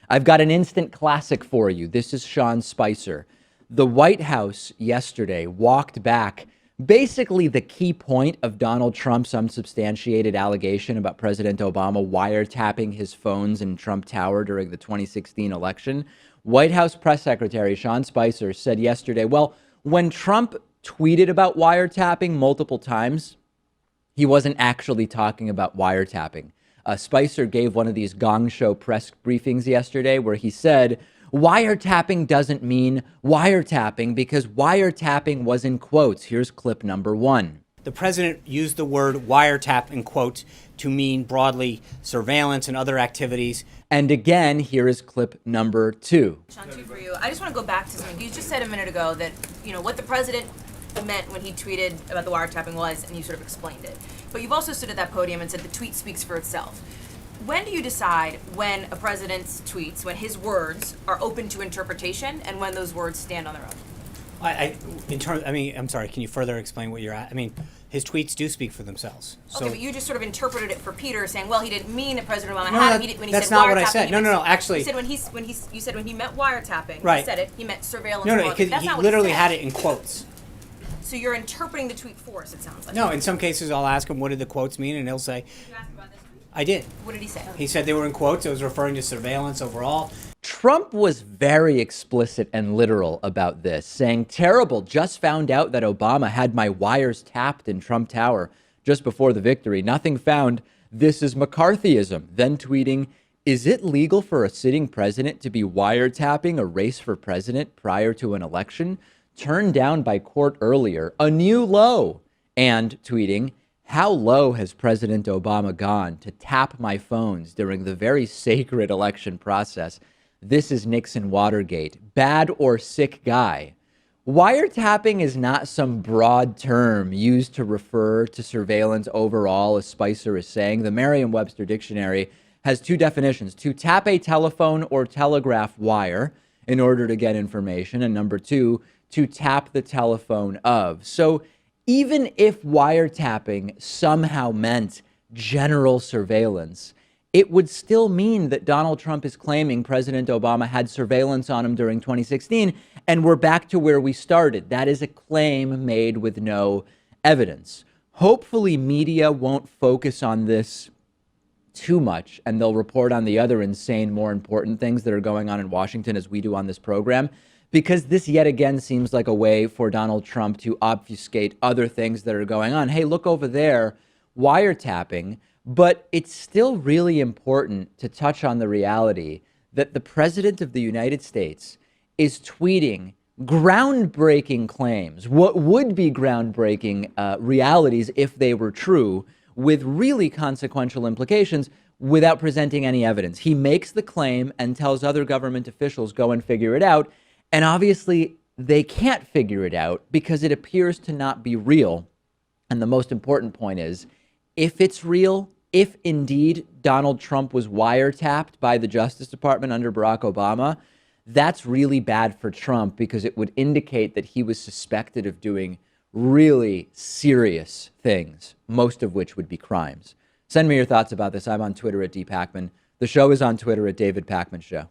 I've got an instant classic for you. This is Sean Spicer. The White House yesterday walked back basically the key point of Donald Trump's unsubstantiated allegation about President Obama wiretapping his phones in Trump Tower during the 2016 election. White House press secretary Sean Spicer said yesterday, well, when Trump tweeted about wiretapping multiple times, he wasn't actually talking about wiretapping. Spicer gave one of these Gong Show press briefings yesterday where he said, wiretapping doesn't mean wiretapping because wiretapping was in quotes. Here's clip number 1. The president used the word wiretap in quotes to mean broadly surveillance and other activities. And again, here is clip number 2. Sean, two for you. I just want to go back to something you just said a minute ago that, what the president meant when he tweeted about the wiretapping was, and you sort of explained it. But you've also stood at that podium and said the tweet speaks for itself. When do you decide when a president's tweets, when his words are open to interpretation, and when those words stand on their own? I'm sorry, can you further explain what you're at? His tweets do speak for themselves. Okay, but you just sort of interpreted it for Peter, saying, well, he didn't mean that President Obama No, had him. When he that's said not wiretapping, what I said. No, actually. You said when he meant wiretapping, right. He said it, he meant surveillance. No, because he literally had it in quotes. So you're interpreting the tweet for us, it sounds like. No, in some cases I'll ask him what did the quotes mean, and he'll say. Did you ask about this tweet? I did. What did he say? He said they were in quotes. It was referring to surveillance overall. Trump was very explicit and literal about this, saying, terrible, just found out that Obama had my wires tapped in Trump Tower just before the victory. Nothing found. This is McCarthyism. Then tweeting, is it legal for a sitting president to be wiretapping a race for president prior to an election? Turned down by court earlier, a new low. And tweeting, how low has President Obama gone to tap my phones during the very sacred election process? This is Nixon Watergate. Bad or sick guy. Wiretapping is not some broad term used to refer to surveillance overall, as Spicer is saying. The Merriam-Webster dictionary has two definitions: to tap a telephone or telegraph wire in order to get information, and number 2, to tap the telephone of. So even if wiretapping somehow meant general surveillance, it would still mean that Donald Trump is claiming President Obama had surveillance on him during 2016, and we're back to where we started. That is a claim made with no evidence. Hopefully, media won't focus on this too much, and they'll report on the other insane, more important things that are going on in Washington as we do on this program, because this yet again seems like a way for Donald Trump to obfuscate other things that are going on. Hey, look over there, wiretapping. But it's still really important to touch on the reality that the president of the United States is tweeting groundbreaking claims, what would be groundbreaking realities if they were true, with really consequential implications without presenting any evidence. He makes the claim and tells other government officials, go and figure it out. And obviously, they can't figure it out because it appears to not be real. And the most important point is, if it's real, if indeed Donald Trump was wiretapped by the Justice Department under Barack Obama, that's really bad for Trump because it would indicate that he was suspected of doing really serious things, most of which would be crimes. Send me your thoughts about this. I'm on Twitter at @DPakman. The show is on Twitter at David Pakman Show.